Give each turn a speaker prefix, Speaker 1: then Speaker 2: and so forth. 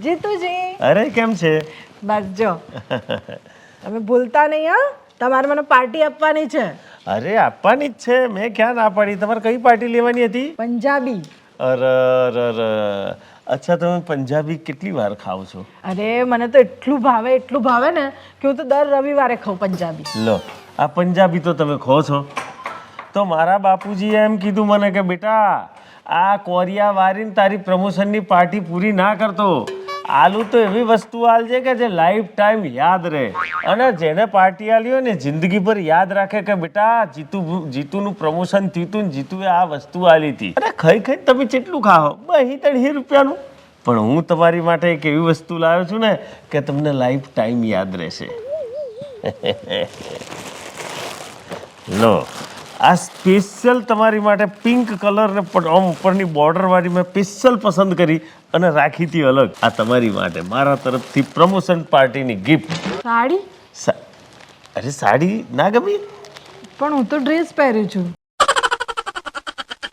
Speaker 1: જીતુજી
Speaker 2: અરે કેમ છે?
Speaker 1: બસ જો તમે ભૂલતા નહીં હા, તમારે મને પાર્ટી આપવાની છે.
Speaker 2: અરે આપવાની જ છે, મેં ક્યાં ના પાડી. તમારે કઈ પાર્ટી લેવાની હતી?
Speaker 1: પંજાબી.
Speaker 2: અરે અચ્છા, તમે પંજાબી કેટલી વાર ખાવ છો?
Speaker 1: અરે મને તો એટલું ભાવે ને કે હું તો દર રવિવારે ખાઉં પંજાબી.
Speaker 2: લો, આ પંજાબી તો તમે ખો છો. તો મારા બાપુજીએ એમ કીધું મને કે બેટા, આ કોરિયા વારીને તારી પ્રમોશનની પાર્ટી પૂરી ના કરતો. આલુ તો એવી વસ્તુ આલજે કે જે લાઈફ ટાઈમ યાદ રહે, અને જેને પાર્ટી આલી હોય ને જિંદગી ભર યાદ રાખે કે બેટા જીતુનું પ્રમોશન થયું હતું ને જીતુએ આ વસ્તુ આલી હતી. અરે ખાઈ તમે કેટલું ખાઓ? 2-3 રૂપિયાનું. પણ હું તમારી માટે એક એવી વસ્તુ લાવ્યો છું ને કે તમને લાઈફ ટાઈમ યાદ રહેશે. લો, આ સ્પેશિયલ તમારી માટે પિંક કલર ને ઉપરની બોર્ડર વાળી મેં સ્પેશિયલ પસંદ કરી અને રાખી હતી અલગ. આ તમારી માટે મારા તરફથી પ્રમોશન પાર્ટીની ગિફ્ટ.
Speaker 1: સાડી?
Speaker 2: અરે સાડી ના ગમી?
Speaker 1: પણ હું તો ડ્રેસ પહેર્યું છું.